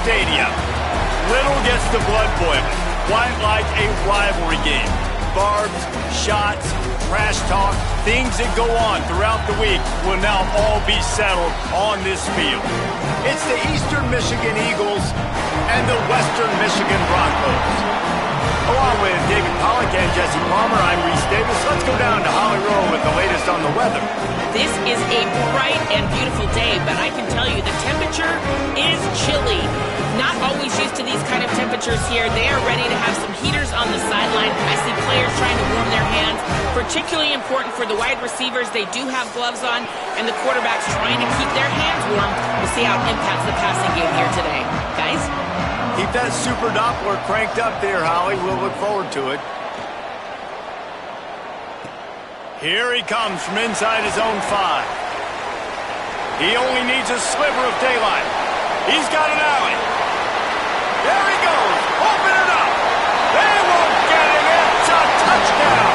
stadium. Little gets the blood boiling, quite like a rivalry game. Barbs, shots, trash talk, things that go on throughout the week will now all be settled on this field. It's the Eastern Michigan Eagles and the Western Michigan Broncos. Along with David Pollack and Jesse Palmer, I'm Reese Davis. Let's go down to Holly Rowe with the latest on the weather. This is a bright and beautiful day, but I can tell you the temperature is chilly. Not always used to these kind of temperatures here. They are ready to have some heaters on the sideline. I see players trying to warm their hands. Particularly important for the wide receivers. They do have gloves on, and the quarterbacks trying to keep their hands warm. We'll see how it impacts the passing game here today. Guys? Keep that Super Doppler cranked up there, Holly. We'll look forward to it. Here he comes from inside his own 5. He only needs a sliver of daylight. He's got an alley. There he goes. Open it up. They won't get him. It's a touchdown.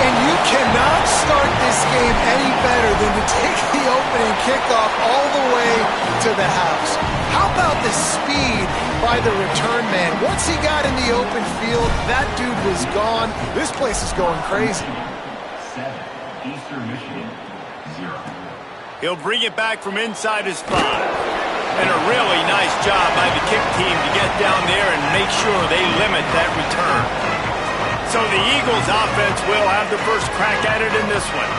And you cannot start this game any better than to take the opening kickoff all the way to the house. How about the speed by the return man? Once he got in the open field, that dude was gone. This place is going crazy. 7, Eastern Michigan, 0. He'll bring it back from inside his 5. And a really nice job by the kick team to get down there and make sure they limit that return. So the Eagles offense will have the first crack at it in this one.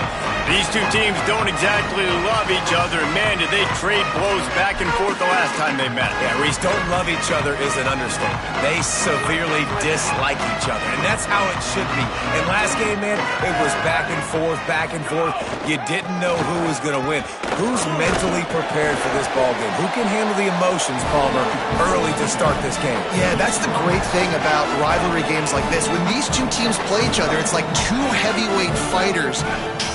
These two teams don't exactly love each other. Man, did they trade blows back and forth the last time they met. Yeah, Reese, don't love each other is an understatement. They severely dislike each other, and that's how it should be. And last game, man, it was back and forth, back and forth. You didn't know who was going to win. Who's mentally prepared for this ball game? Who can handle the emotions, Palmer, early to start this game? Yeah, that's the great thing about rivalry games like this. When these two teams play each other, it's like two heavyweight fighters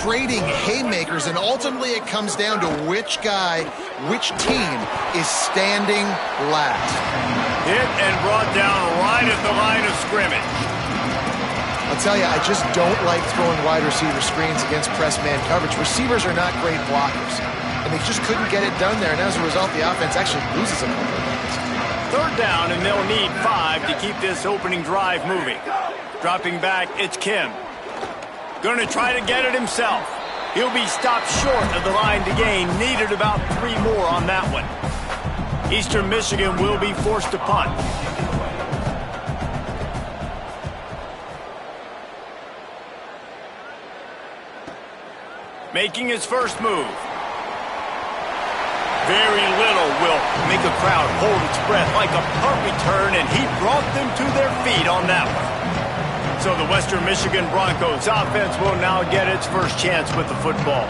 trading haymakers, and ultimately it comes down to which guy, which team is standing last. Hit and brought down right at the line of scrimmage. I'll tell you, I just don't like throwing wide receiver screens against press man coverage. Receivers are not great blockers, and they just couldn't get it done there, and as a result, the offense actually loses a couple of points. Third down, and they'll need 5 to keep this opening drive moving. Dropping back, it's Kim. Going to try to get it himself. He'll be stopped short of the line to gain. Needed about 3 more on that one. Eastern Michigan will be forced to punt. Making his first move. Very little will make a crowd hold its breath like a punt return, and he brought them to their feet on that one. So the Western Michigan Broncos offense will now get its first chance with the football.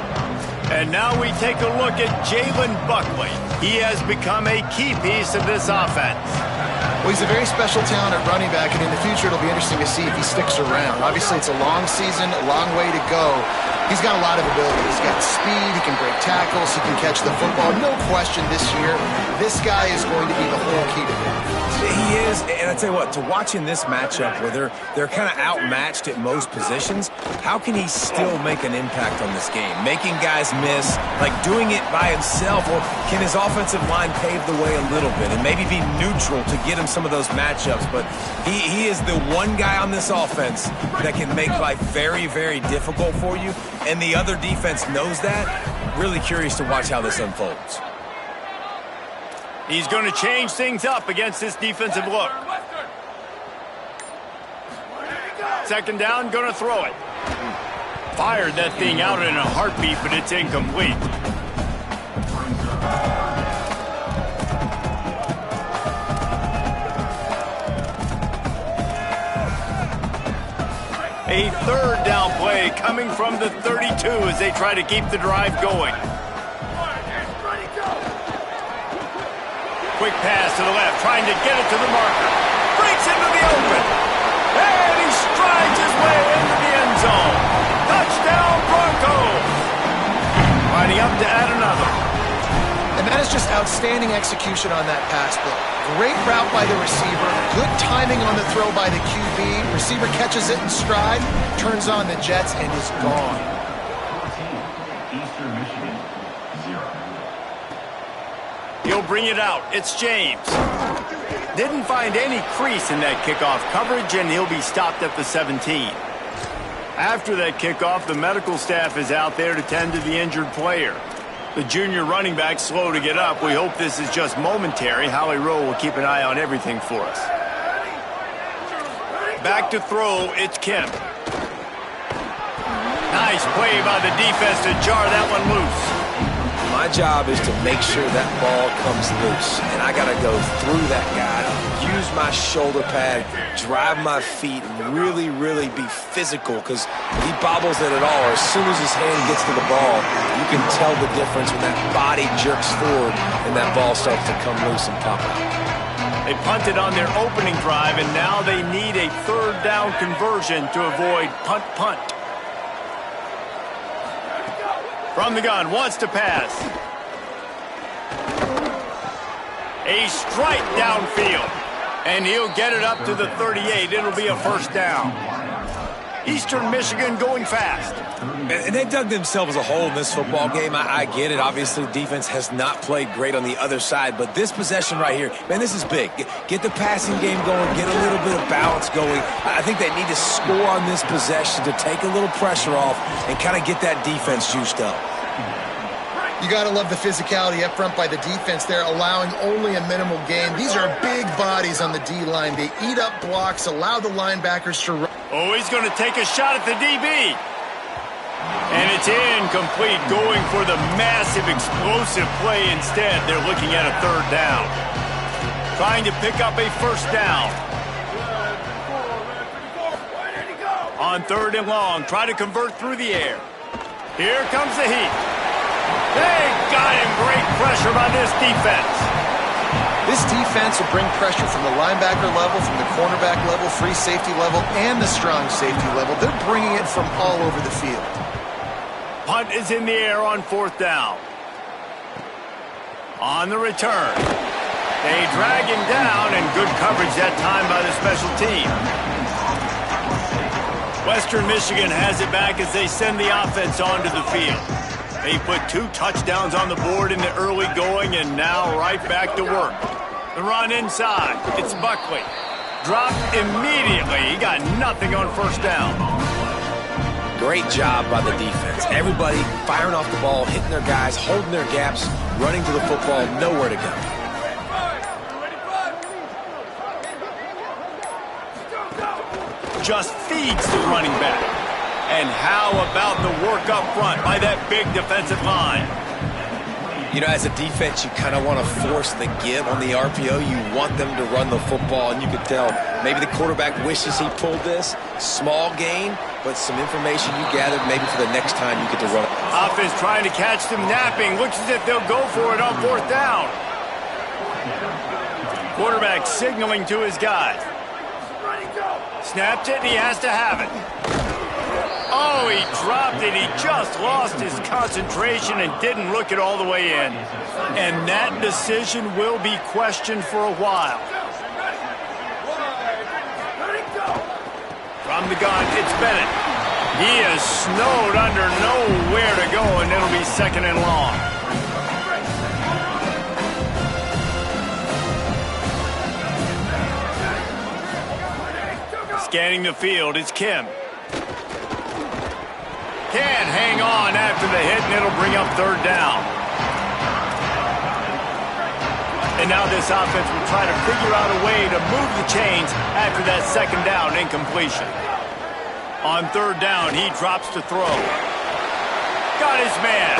And now we take a look at Jalen Buckley. He has become a key piece of this offense. Well, he's a very special talent at running back, and in the future it'll be interesting to see if he sticks around. Obviously, it's a long season, a long way to go. He's got a lot of ability. He's got speed, he can break tackles, he can catch the football. No question this year, this guy is going to be the whole key to it. He is, and I tell you what, to watch in this matchup where they're kind of outmatched at most positions, how can he still make an impact on this game? Making guys miss, like doing it by himself, or can his offensive line pave the way a little bit and maybe be neutral to get him some of those matchups? But he is the one guy on this offense that can make life very, very difficult for you, and the other defense knows that. Really curious to watch how this unfolds. He's going to change things up against this defensive look. Second down, going to throw it. Fired that thing out in a heartbeat, but it's incomplete. A third down play coming from the 32 as they try to keep the drive going. Quick pass to the left, trying to get it to the marker. Breaks into the open. And he strides his way into the end zone. Touchdown, Broncos. Lining up to add another. And that is just outstanding execution on that pass play. Great route by the receiver. Good timing on the throw by the QB. Receiver catches it in stride, turns on the jets, and is gone. 14, Eastern Michigan, 0. He'll bring it out. It's James. Didn't find any crease in that kickoff coverage, and he'll be stopped at the 17. After that kickoff, the medical staff is out there to tend to the injured player. The junior running back slow to get up. We hope this is just momentary. Howie Rowe will keep an eye on everything for us. Back to throw, it's Kim. Nice play by the defense to jar that one loose. My job is to make sure that ball comes loose, and I got to go through that guy, use my shoulder pad, drive my feet, and really, really be physical, because if he bobbles it at all, or as soon as his hand gets to the ball, you can tell the difference when that body jerks forward and that ball starts to come loose and pop out. They punted on their opening drive, and now they need a third down conversion to avoid punt. From the gun, wants to pass. A strike downfield. And he'll get it up to the 38. It'll be a first down. Eastern Michigan going fast. And they dug themselves a hole in this football game. I get it. Obviously, defense has not played great on the other side. But this possession right here, man, this is big. Get the passing game going. Get a little bit of balance going. I think they need to score on this possession to take a little pressure off and kind of get that defense juiced up. You got to love the physicality up front by the defense there, allowing only a minimal gain. These are big bodies on the D-line. They eat up blocks, allow the linebackers to run. Oh, he's going to take a shot at the DB. And it's incomplete, going for the massive explosive play instead. They're looking at a third down. Trying to pick up a first down. On third and long, try to convert through the air. Here comes the heat. They got him. Great pressure by this defense. This defense will bring pressure from the linebacker level, from the cornerback level, free safety level, and the strong safety level. They're bringing it from all over the field. Punt is in the air on fourth down. On the return. They drag him down, and good coverage that time by the special team. Western Michigan has it back as they send the offense onto the field. They put 2 touchdowns on the board in the early going, and now right back to work. The run inside. It's Buckley. Dropped immediately. He got nothing on first down. Great job by the defense. Everybody firing off the ball, hitting their guys, holding their gaps, running to the football, nowhere to go. Just feeds the running back. And how about the work up front by that big defensive line? You know, as a defense, you kind of want to force the give on the RPO. You want them to run the football, and you could tell maybe the quarterback wishes he pulled this. Small gain, but some information you gathered maybe for the next time you get to run it. Offense trying to catch them napping. Looks as if they'll go for it on fourth down. Quarterback signaling to his guys. Snapped it, and he has to have it. Oh, he dropped it. He just lost his concentration and didn't look it all the way in. And that decision will be questioned for a while. From the gun, it's Bennett. He is snowed under, nowhere to go, and it'll be second and long. Scanning the field, it's Kim. Can't hang on after the hit, and it'll bring up third down. And now this offense will try to figure out a way to move the chains after that second down incompletion. On third down, he drops to throw. Got his man.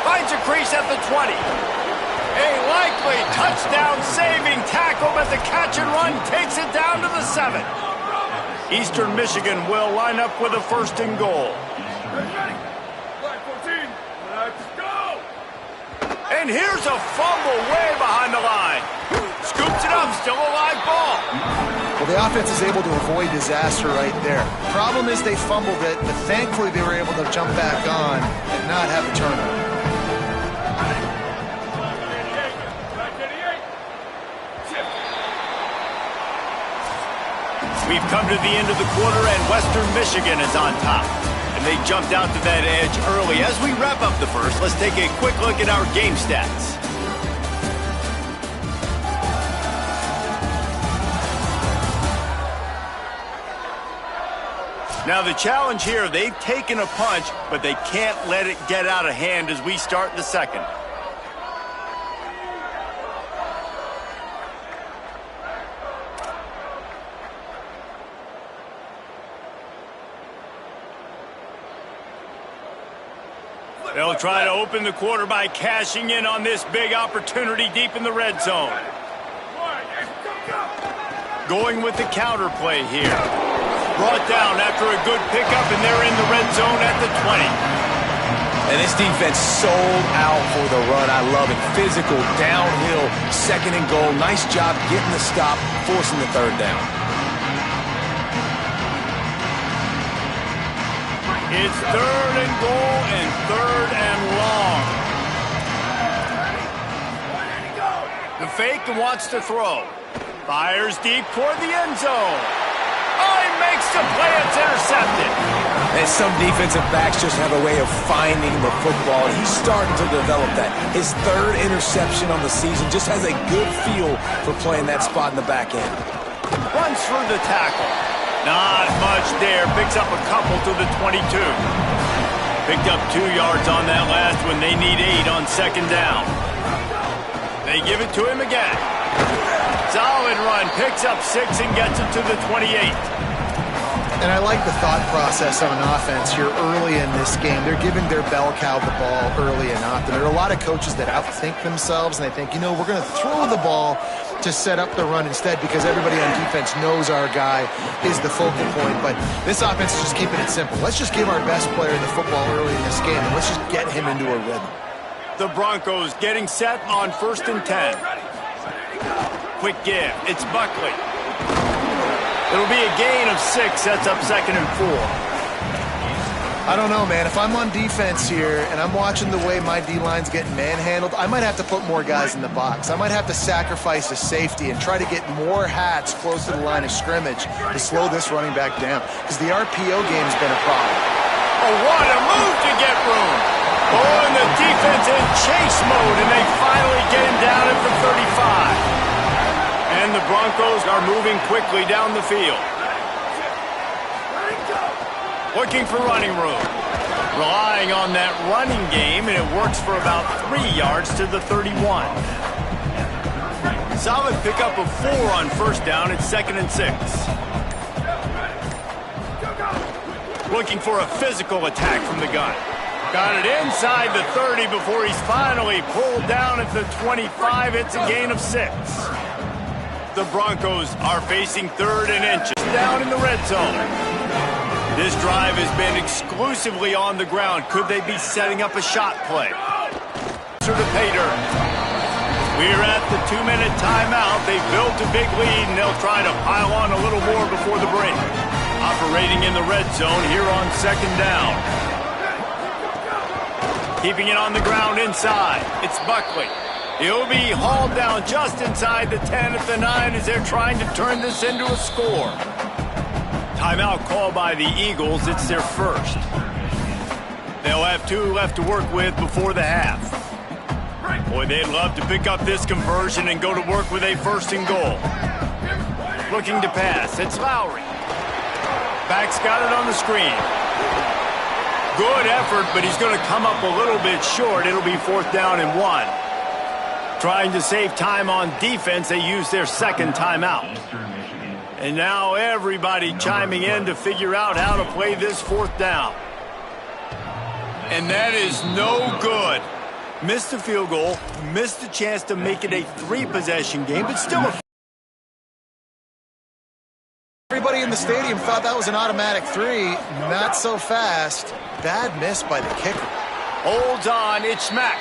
Finds a crease at the 20. A likely touchdown-saving tackle, but the catch and run takes it down to the 7. Eastern Michigan will line up with a first and goal. And here's a fumble way behind the line. Scoops it up, still a live ball. Well, the offense is able to avoid disaster right there. Problem is they fumbled it, but thankfully they were able to jump back on and not have a turnover. We've come to the end of the quarter, and Western Michigan is on top. And they jumped out to that edge early. As we wrap up the first, let's take a quick look at our game stats. Now the challenge here, they've taken a punch, but they can't let it get out of hand as we start the second. They'll try to open the quarter by cashing in on this big opportunity deep in the red zone. Going with the counter play here. Brought down after a good pickup, and they're in the red zone at the 20. And this defense sold out for the run. I love it. Physical, downhill, second and goal. Nice job getting the stop, forcing the third down. It's third and goal and third and long. The fake wants to throw. Fires deep toward the end zone. Oh, he makes the play. It's intercepted. And some defensive backs just have a way of finding the football, and he's starting to develop that. His third interception on the season, just has a good feel for playing that spot in the back end. Runs through the tackle. Not much there. Picks up a couple to the 22. Picked up 2 yards on that last one. They need 8 on second down. They give it to him again. Solid run. Picks up 6 and gets it to the 28. And I like the thought process on an offense here early in this game. They're giving their bell cow the ball early and often. There are a lot of coaches that outthink themselves, and they think, you know, we're going to throw the ball to set up the run instead because everybody on defense knows our guy is the focal point. But this offense is just keeping it simple. Let's just give our best player the football early in this game, and let's just get him into a rhythm. The Broncos getting set on 1st and 10. Quick give. It's Buckley. It'll be a gain of 6, sets up 2nd and 4. I don't know, man. If I'm on defense here and I'm watching the way my D-line's getting manhandled, I might have to put more guys in the box. I might have to sacrifice a safety and try to get more hats close to the line of scrimmage to slow this running back down because the RPO game's been a problem. Oh, what a move to get room. Oh, and the defense in chase mode, and they finally get him down at the 35. And the Broncos are moving quickly down the field. Looking for running room. Relying on that running game, and it works for about 3 yards to the 31. Solid pickup of 4 on 1st down. It's 2nd and 6. Looking for a physical attack from the gun. Got it inside the 30 before he's finally pulled down at the 25. It's a gain of 6. The Broncos are facing 3rd and inches down in the red zone. This drive has been exclusively on the ground. Could they be setting up a shot play? To pay dirt. We're at the 2-minute timeout. They've built a big lead, and they'll try to pile on a little more before the break. Operating in the red zone here on 2nd down. Keeping it on the ground inside. It's Buckley. He'll be hauled down just inside the 10 at the 9 as they're trying to turn this into a score. Timeout called by the Eagles. It's their first. They'll have 2 left to work with before the half. Boy, they'd love to pick up this conversion and go to work with a 1st and goal. Looking to pass. It's Lowry. Back's got it on the screen. Good effort, but he's going to come up a little bit short. It'll be 4th down and 1. Trying to save time on defense, they use their 2nd timeout. And now everybody chiming in to figure out how to play this 4th down. And that is no good. Missed the field goal, missed the chance to make it a 3-possession game, but still a... Everybody in the stadium thought that was an automatic 3. Not so fast. Bad miss by the kicker. Holds on, it's Smack.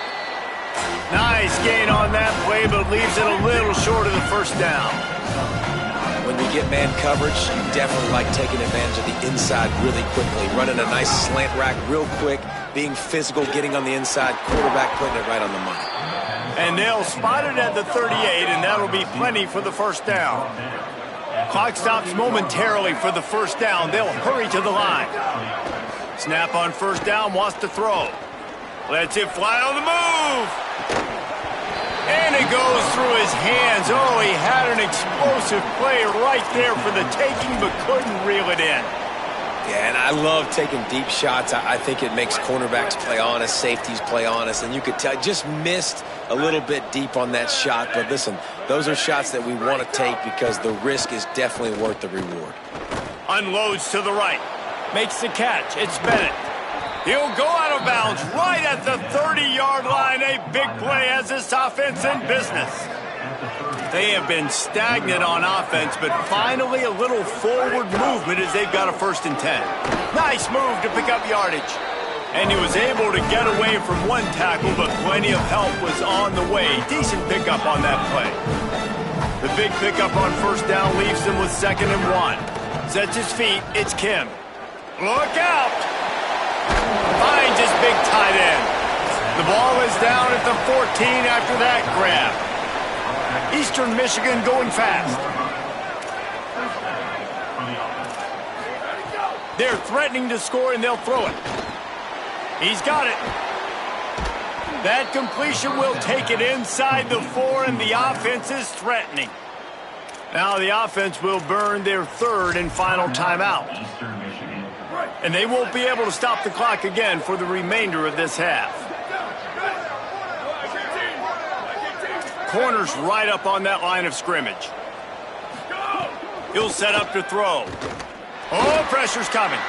Nice gain on that play, but leaves it a little short of the 1st down. When we get man coverage, you definitely like taking advantage of the inside really quickly. Running a nice slant rack real quick, being physical, getting on the inside, quarterback putting it right on the money. And they'll spot it at the 38, and that'll be plenty for the 1st down. Clock stops momentarily for the 1st down. They'll hurry to the line. Snap on 1st down, wants to throw. Lets it fly on the move. And it goes through his hands. Oh, he had an explosive play right there for the taking, but couldn't reel it in. Yeah, and I love taking deep shots. I think it makes cornerbacks play honest, safeties play honest, and you could tell just missed a little bit deep on that shot. But listen, those are shots that we want to take because the risk is definitely worth the reward. Unloads to the right. Makes the catch. It's Bennett. He'll go out of bounds right at the 30-yard line. A big play has this offense in business. They have been stagnant on offense, but finally a little forward movement as they've got a 1st and 10. Nice move to pick up yardage. And he was able to get away from one tackle, but plenty of help was on the way. Decent pickup on that play. The big pickup on 1st down leaves them with 2nd and 1. Sets his feet. It's Kim. Look out! Finds his big tight end. The ball is down at the 14 after that grab. Eastern Michigan going fast. They're threatening to score, and they'll throw it. He's got it. That completion will take it inside the 4, and the offense is threatening. Now the offense will burn their 3rd and final timeout. And they won't be able to stop the clock again for the remainder of this half. Corner's right up on that line of scrimmage. He'll set up to throw. Oh, pressure's coming.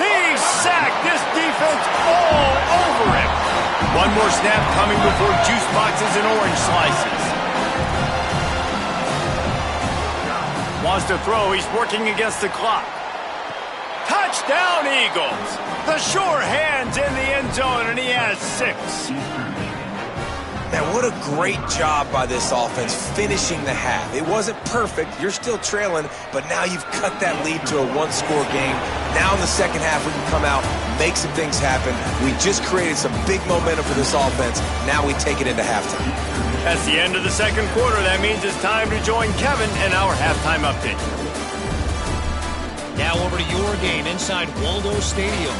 He's sacked. This defense all over him. One more snap coming before juice boxes and orange slices. Wants to throw. He's working against the clock. Touchdown, Eagles. The sure hands in the end zone, and he has 6. Man, what a great job by this offense finishing the half. It wasn't perfect. You're still trailing, but now you've cut that lead to a 1-score game. Now in the second half, we can come out, make some things happen. We just created some big momentum for this offense. Now we take it into halftime. That's the end of the second quarter. That means it's time to join Kevin in our halftime update. Now over to your game inside Waldo Stadium.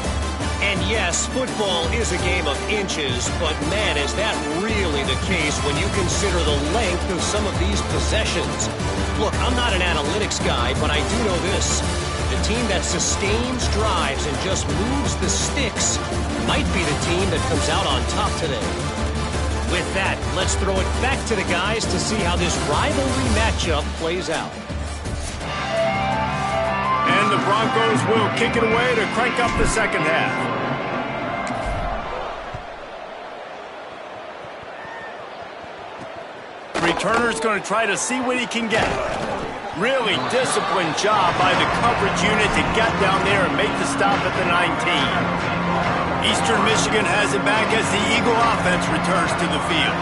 And yes, football is a game of inches, but man, is that really the case when you consider the length of some of these possessions. Look, I'm not an analytics guy, but I do know this. The team that sustains drives and just moves the sticks might be the team that comes out on top today. With that, let's throw it back to the guys to see how this rivalry matchup plays out. And the Broncos will kick it away to crank up the second half. Returner's going to try to see what he can get. Really disciplined job by the coverage unit to get down there and make the stop at the 19. Eastern Michigan has it back as the Eagle offense returns to the field.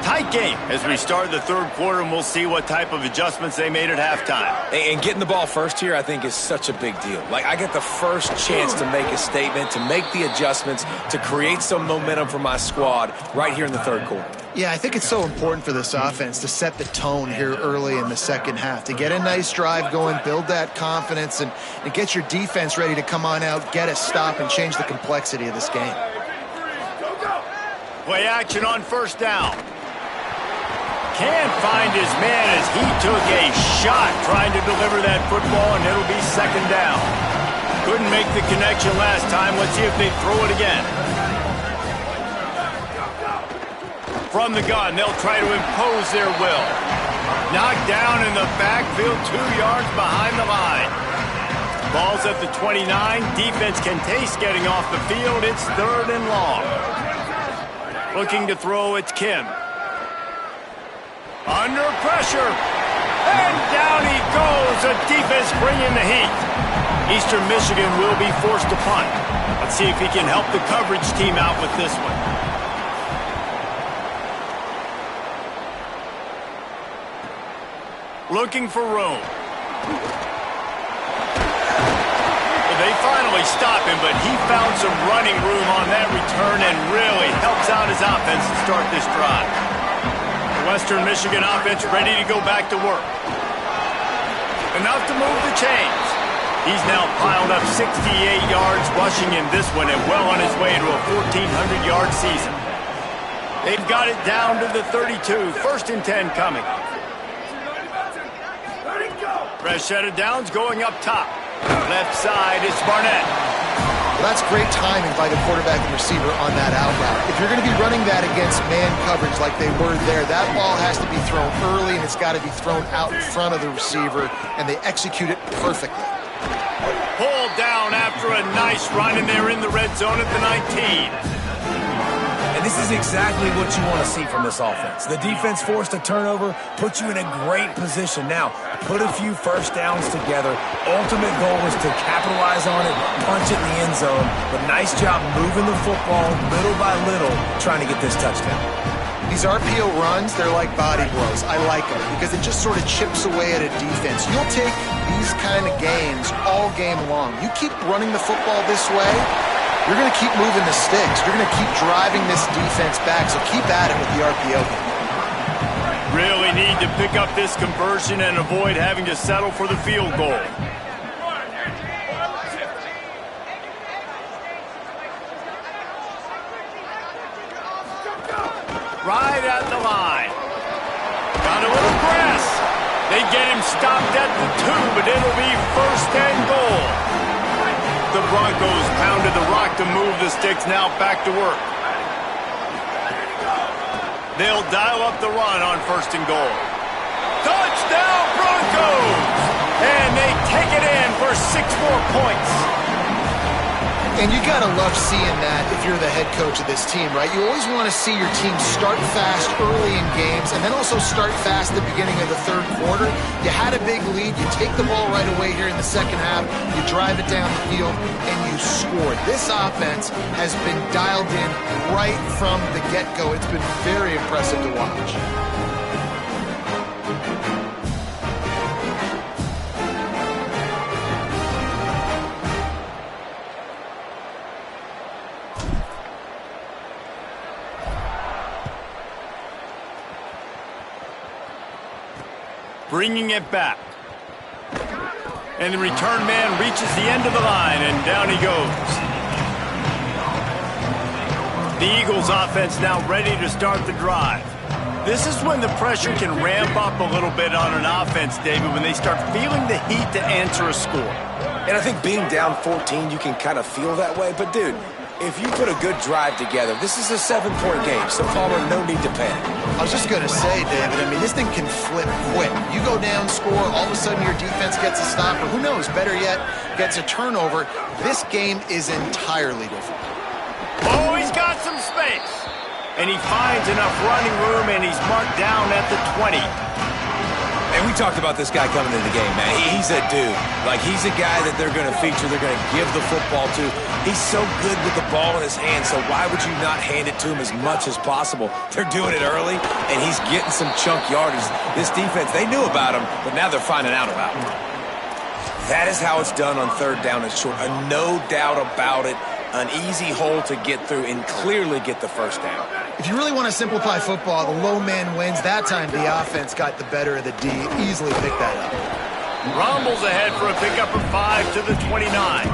Tight game as we start the third quarter, and we'll see what type of adjustments they made at halftime. And getting the ball first here, I think, is such a big deal. Like, I get the first chance to make a statement, to make the adjustments, to create some momentum for my squad right here in the third quarter. Yeah, I think it's so important for this offense to set the tone here early in the second half, to get a nice drive going, build that confidence, and get your defense ready to come on out, get a stop, and change the complexity of this game. Play action on 1st down. Can't find his man as he took a shot trying to deliver that football, and it'll be 2nd down. Couldn't make the connection last time. Let's see if they throw it again. From the gun, they'll try to impose their will. Knocked down in the backfield, 2 yards behind the line. Ball's at the 29. Defense can taste getting off the field. It's 3rd and long. Looking to throw, it's Kim. Under pressure. And down he goes. The defense bringing the heat. Eastern Michigan will be forced to punt. Let's see if he can help the coverage team out with this one. Looking for room. Well, they finally stop him, but he found some running room on that return and really helps out his offense to start this drive. The Western Michigan offense ready to go back to work. Enough to move the chains. He's now piled up 68 yards rushing in this one and well on his way to a 1,400-yard season. They've got it down to the 32. 1st and 10 coming. Fresh set of downs going up top. Left side, it's Barnett. Well, that's great timing by the quarterback and receiver on that out route. If you're going to be running that against man coverage like they were there, that ball has to be thrown early, and it's got to be thrown out in front of the receiver, and they execute it perfectly. Pulled down after a nice run, and they're in the red zone at the 19. And this is exactly what you want to see from this offense. The defense forced a turnover, put you in a great position. Now, put a few first downs together. Ultimate goal is to capitalize on it, punch it in the end zone. But nice job moving the football little by little, trying to get this touchdown. These RPO runs, they're like body blows. I like them because it just sort of chips away at a defense. You'll take these kind of gains all game long. You keep running the football this way, you're going to keep moving the sticks. You're going to keep driving this defense back, so keep at it with the RPO. Really need to pick up this conversion and avoid having to settle for the field goal. Right at the line. Got a little press. They get him stopped at the 2, but it'll be first and goal. The Broncos pounded the rock to move the sticks, now back to work. They'll dial up the run on first and goal. Touchdown Broncos! And they take it in for 6 more points. And you got to love seeing that if you're the head coach of this team, right? You always want to see your team start fast early in games and then also start fast at the beginning of the third quarter. You had a big lead. You take the ball right away here in the second half. You drive it down the field, and you score. This offense has been dialed in right from the get-go. It's been very impressive to watch. Bringing it back. And the return man reaches the end of the line, and down he goes. The Eagles offense now ready to start the drive. This is when the pressure can ramp up a little bit on an offense, David, when they start feeling the heat to answer a score. And I think being down 14, you can kind of feel that way. But, dude, if you put a good drive together, this is a 7-point game, so Palmer, no need to panic. I was just going to say, David, I mean, this thing can flip quick. You go down, score, all of a sudden your defense gets a stop, or who knows, better yet, gets a turnover. This game is entirely different. Oh, he's got some space. And he finds enough running room, and he's marked down at the 20. And we talked about this guy coming into the game, man. He's a dude. Like, he's a guy that they're going to feature, they're going to give the football to. He's so good with the ball in his hand, so why would you not hand it to him as much as possible? They're doing it early, and he's getting some chunk yardage. This defense, they knew about him, but now they're finding out about him. That is how it's done on third down and short. No doubt about it. An easy hole to get through and clearly get the first down. If you really want to simplify football, the low man wins. That time the offense got the better of the D. Easily picked that up. Rumbles ahead for a pickup of 5 to the 29.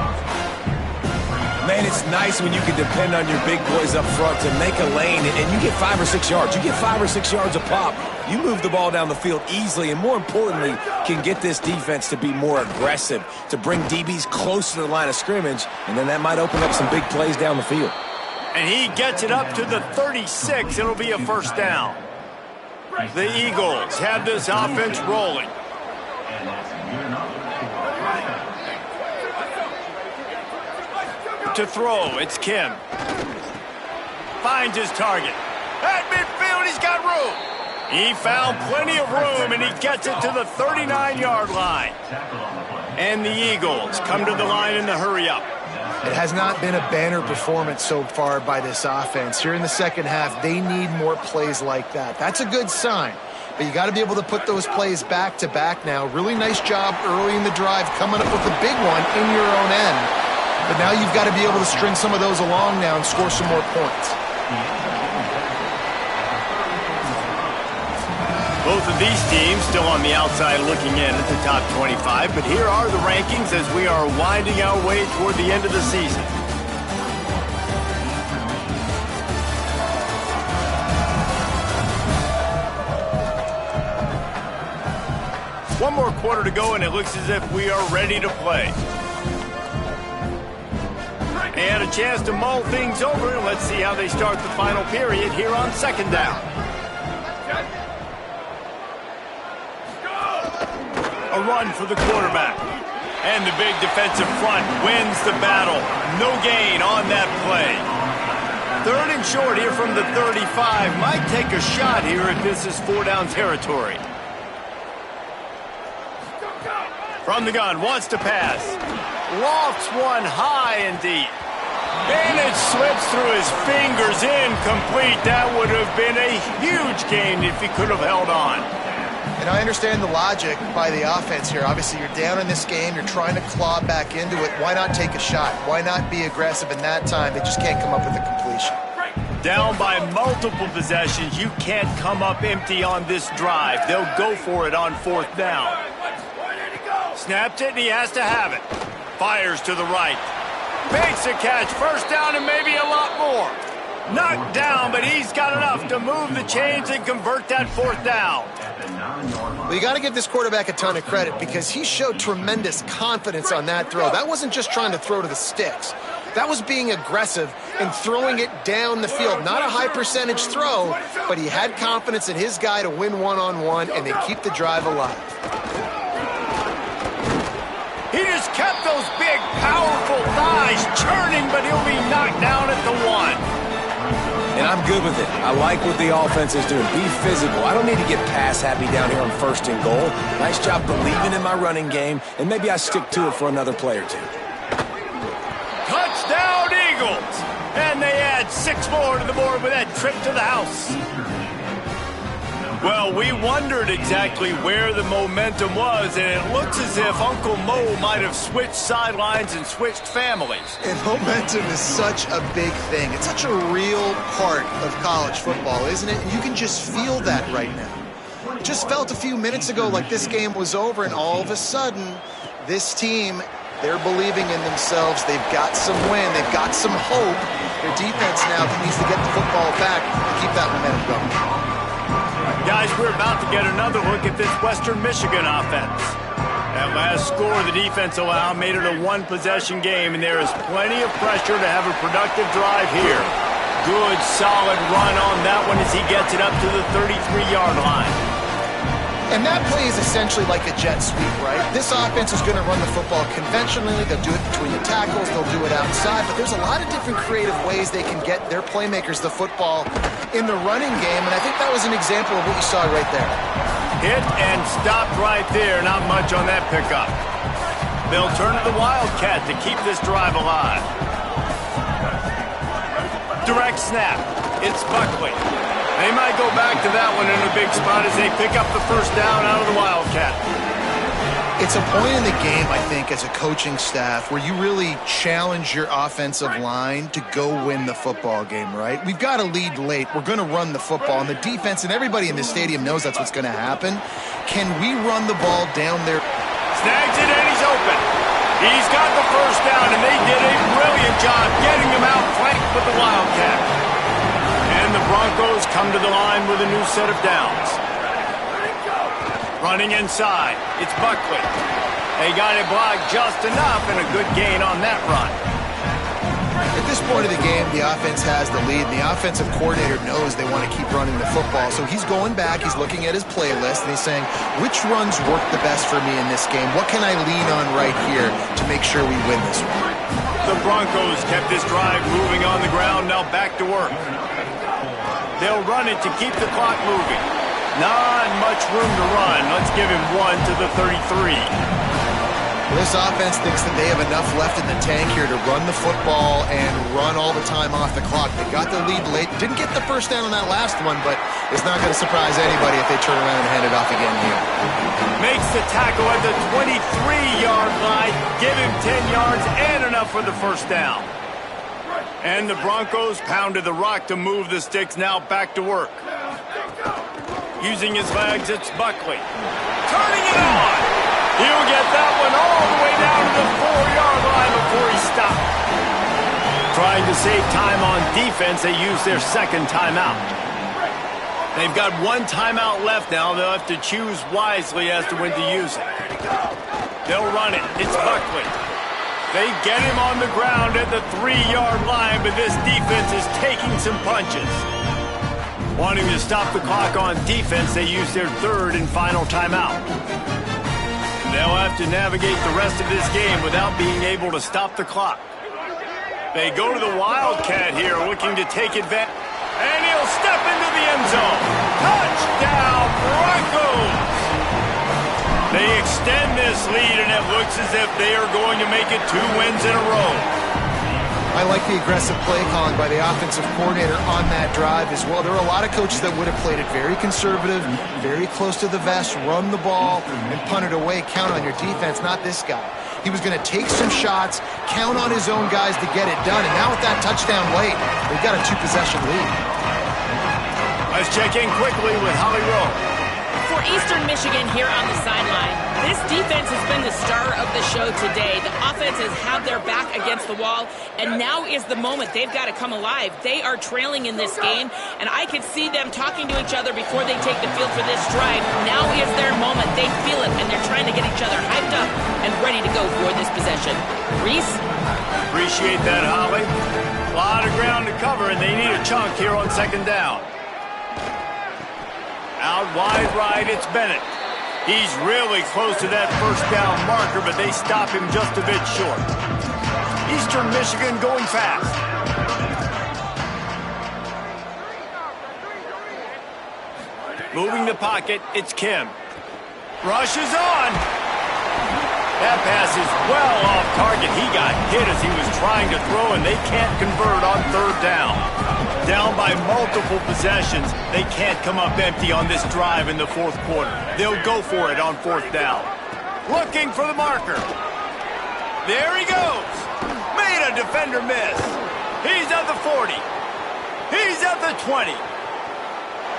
Man, it's nice when you can depend on your big boys up front to make a lane, and you get 5 or 6 yards. You get 5 or 6 yards a pop. You move the ball down the field easily, and more importantly, can get this defense to be more aggressive, to bring DBs close to the line of scrimmage, and then that might open up some big plays down the field. And he gets it up to the 36. It'll be a first down. The Eagles have this offense rolling. To throw, it's Kim. Finds his target. At midfield, he's got room. He found plenty of room, and he gets it to the 39-yard line. And the Eagles come to the line in the hurry-up. It has not been a banner performance so far by this offense. Here in the second half, they need more plays like that. That's a good sign. But you got to be able to put those plays back-to-back now. Really nice job early in the drive, coming up with a big one in your own end. But now you've got to be able to string some of those along now and score some more points. Both of these teams still on the outside looking in at the top 25, but here are the rankings as we are winding our way toward the end of the season. One more quarter to go, and it looks as if we are ready to play. And a chance to mull things over. Let's see how they start the final period here on second down. A run for the quarterback. And the big defensive front wins the battle. No gain on that play. Third and short here from the 35. Might take a shot here if this is 4-down territory. From the gun, wants to pass. Lofts one high and deep. And it slips through his fingers, incomplete. That would have been a huge gain if he could have held on. And I understand the logic by the offense here. Obviously, you're down in this game. You're trying to claw back into it. Why not take a shot? Why not be aggressive in that time? They just can't come up with a completion. Down by multiple possessions. You can't come up empty on this drive. They'll go for it on fourth down. Snapped it, and he has to have it. Fires to the right. Makes a catch. First down and maybe a lot more. Knocked down, but he's got enough to move the chains and convert that fourth down. Well, you got to give this quarterback a ton of credit because he showed tremendous confidence on that throw. That wasn't just trying to throw to the sticks. That was being aggressive and throwing it down the field. Not a high percentage throw, but he had confidence in his guy to win one-on-one, and they keep the drive alive. He just kept those big, powerful thighs churning, but he'll be knocked down at the one. And I'm good with it. I like what the offense is doing. Be physical. I don't need to get pass happy down here on first and goal. Nice job believing in my running game, and maybe I stick to it for another play or two. Touchdown, Eagles! And they add 6 more to the board with that trip to the house. Well, we wondered exactly where the momentum was, and it looks as if Uncle Mo might have switched sidelines and switched families. And momentum is such a big thing. It's such a real part of college football, isn't it? And you can just feel that right now. Just felt a few minutes ago like this game was over, and all of a sudden, this team, they're believing in themselves. They've got some win. They've got some hope. Their defense now needs to get the football back to keep that momentum going. Guys, we're about to get another look at this Western Michigan offense. That last score the defense allowed made it a one-possession game, and there is plenty of pressure to have a productive drive here. Good, solid run on that one as he gets it up to the 33-yard line. And that play is essentially like a jet sweep, right? This offense is going to run the football conventionally. They'll do it between the tackles. They'll do it outside. But there's a lot of different creative ways they can get their playmakers the football in the running game. And I think that was an example of what you saw right there. Hit and stopped right there. Not much on that pickup. They'll turn to the Wildcat to keep this drive alive. Direct snap. It's Buckley. They might go back to that one in a big spot as they pick up the first down out of the Wildcat. It's a point in the game, I think, as a coaching staff where you really challenge your offensive line to go win the football game, right? We've got a lead late. We're going to run the football, and the defense and everybody in the stadium knows that's what's going to happen. Can we run the ball down there? Snags it, and he's open. He's got the first down, and they did a brilliant job getting him out flanked with the Wildcat. And the Broncos come to the line with a new set of downs. Running inside, it's Buckley. They got it blocked just enough, and a good gain on that run. At this point of the game, the offense has the lead, and the offensive coordinator knows they want to keep running the football. So he's going back, he's looking at his playlist, and he's saying, which runs work the best for me in this game? What can I lean on right here to make sure we win this one? The Broncos kept this drive moving on the ground, now back to work. They'll run it to keep the clock moving. Not much room to run. Let's give him 1 to the 33. This offense thinks that they have enough left in the tank here to run the football and run all the time off the clock. They got the lead late. Didn't get the first down on that last one, but it's not going to surprise anybody if they turn around and hand it off again here. Makes the tackle at the 23-yard line. Give him 10 yards and enough for the first down. And the Broncos pounded the rock to move the sticks, now back to work. Using his legs, it's Buckley. Turning it on! He'll get that one all the way down to the 4-yard line before he stopped. Trying to save time on defense, they use their second timeout. They've got one timeout left now. They'll have to choose wisely as to when to use it. They'll run it. It's Buckley. They get him on the ground at the 3-yard line, but this defense is taking some punches. Wanting to stop the clock on defense, they use their third and final timeout. They'll have to navigate the rest of this game without being able to stop the clock. They go to the Wildcat here, looking to take advantage. And he'll step into the end zone. Touchdown, Broncos! They extend this lead, and it looks as if they are going to make it 2 wins in a row. I like the aggressive play calling by the offensive coordinator on that drive as well. There are a lot of coaches that would have played it very conservative, very close to the vest, run the ball, and punt it away. Count on your defense, not this guy. He was going to take some shots, count on his own guys to get it done, and now with that touchdown late, they've got a 2-possession lead. Let's check in quickly with Holly Rowe. For Eastern Michigan here on the sideline, this defense has been the star of the show today. The offense has had their back against the wall, and now is the moment they've got to come alive. They are trailing in this game, and I could see them talking to each other before they take the field for this drive. Now is their moment. They feel it, and they're trying to get each other hyped up and ready to go for this possession. Reese? Appreciate that, Holly. A lot of ground to cover, and they need a chunk here on second down. Out wide right, it's Bennett. He's really close to that first down marker, but they stop him just a bit short. Eastern Michigan going fast. Moving the pocket, it's Kim. Rush is on. That pass is well off target. He got hit as he was trying to throw, and they can't convert on third down. Down by multiple possessions, they can't come up empty on this drive in the fourth quarter. They'll go for it on fourth down. Looking for the marker. There he goes. Made a defender miss. He's at the 40. He's at the 20.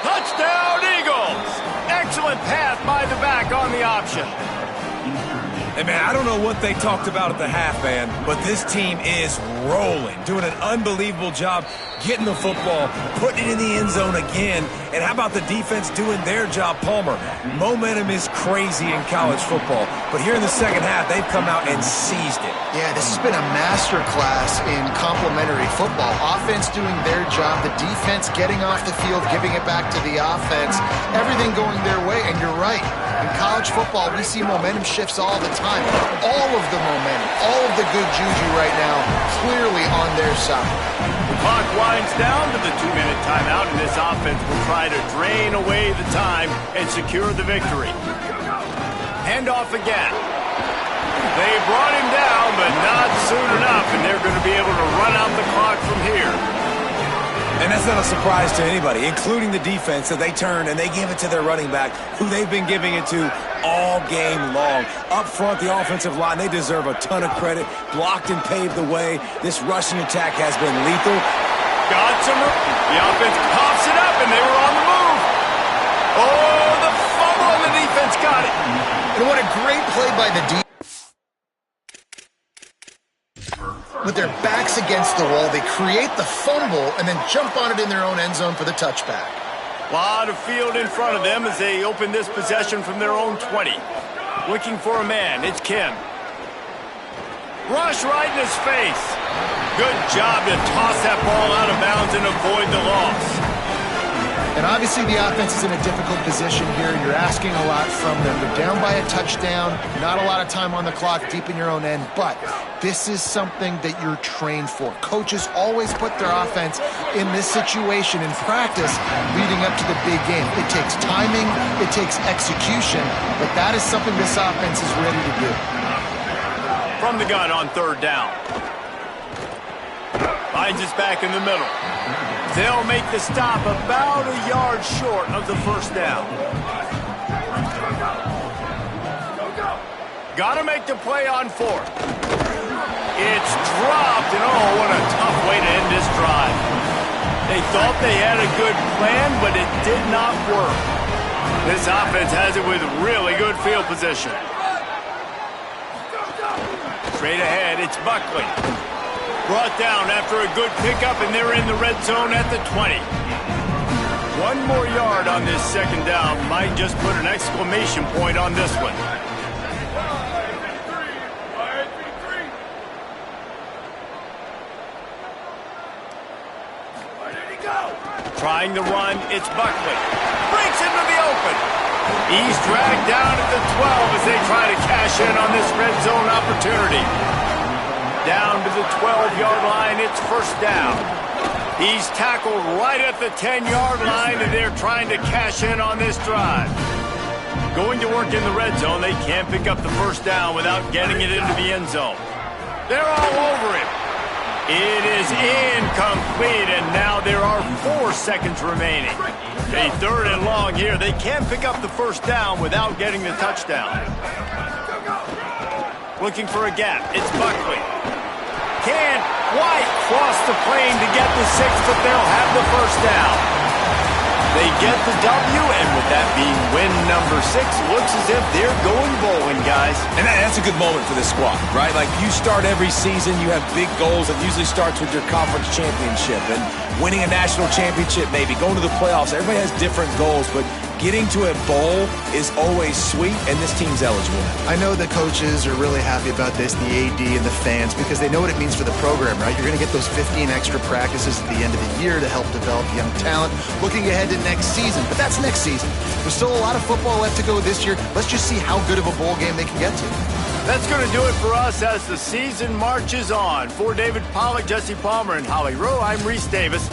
Touchdown, Eagles. Excellent pass by the back on the option. Hey, man, I don't know what they talked about at the half, man, but this team is rolling, doing an unbelievable job getting the football, putting it in the end zone again. And how about the defense doing their job, Palmer? Momentum is crazy in college football, but here in the second half, they've come out and seized it. Yeah, this has been a master class in complementary football. Offense doing their job, the defense getting off the field, giving it back to the offense, everything going their way, and you're right. In college football, we see momentum shifts all the time. All of the momentum, all of the good juju right now, clearly on their side. The clock winds down to the 2-minute timeout, and this offense will try to drain away the time and secure the victory. Handoff again. They brought him down, but not soon enough, and they're going to be able to run out the clock from here. And that's not a surprise to anybody, including the defense, that they turn and they give it to their running back, who they've been giving it to all game long. Up front, the offensive line, they deserve a ton of credit. Blocked and paved the way. This rushing attack has been lethal. Got some room. The offense pops it up, and they were on the move. Oh, the fumble, and the defense got it. And what a great play by the defense. With their backs against the wall, they create the fumble and then jump on it in their own end zone for the touchback. A lot of field in front of them as they open this possession from their own 20. Looking for a man, it's Kim. Rush right in his face. Good job to toss that ball out of bounds and avoid the loss. And obviously the offense is in a difficult position here. You're asking a lot from them. They're down by a touchdown, not a lot of time on the clock, deep in your own end, but this is something that you're trained for. Coaches always put their offense in this situation in practice leading up to the big game. It takes timing, it takes execution, but that is something this offense is ready to do. From the gun on third down. Finds us back in the middle. They'll make the stop about a yard short of the first down. Got to make the play on fourth. It's dropped, and oh, what a tough way to end this drive. They thought they had a good plan, but it did not work. This offense has it with really good field position. Straight ahead, it's Buckley. Brought down after a good pickup, and they're in the red zone at the 20. One more yard on this second down might just put an exclamation point on this one. Trying to run, it's Buckley. Breaks into the open. He's dragged down at the 12 as they try to cash in on this red zone opportunity. Down to the 12-yard line, it's first down. He's tackled right at the 10-yard line, and they're trying to cash in on this drive. Going to work in the red zone, they can't pick up the first down without getting it into the end zone. They're all over him. It is incomplete, and now there are 4 seconds remaining. A third and long here. They can't pick up the first down without getting the touchdown. Looking for a gap. It's Buckley. Can White cross the plane to get the 6, but they'll have the first down. They get the W, and with that being win number 6, looks as if they're going bowling, guys. And that's a good moment for this squad, right? Like, you start every season, you have big goals. It usually starts with your conference championship and winning a national championship, maybe going to the playoffs. Everybody has different goals, but getting to a bowl is always sweet, and this team's eligible. I know the coaches are really happy about this, the AD and the fans, because they know what it means for the program, right? You're going to get those 15 extra practices at the end of the year to help develop young talent, looking ahead to next season. But that's next season. There's still a lot of football left to go this year. Let's just see how good of a bowl game they can get to. That's going to do it for us as the season marches on. For David Pollack, Jesse Palmer, and Holly Rowe, I'm Reese Davis.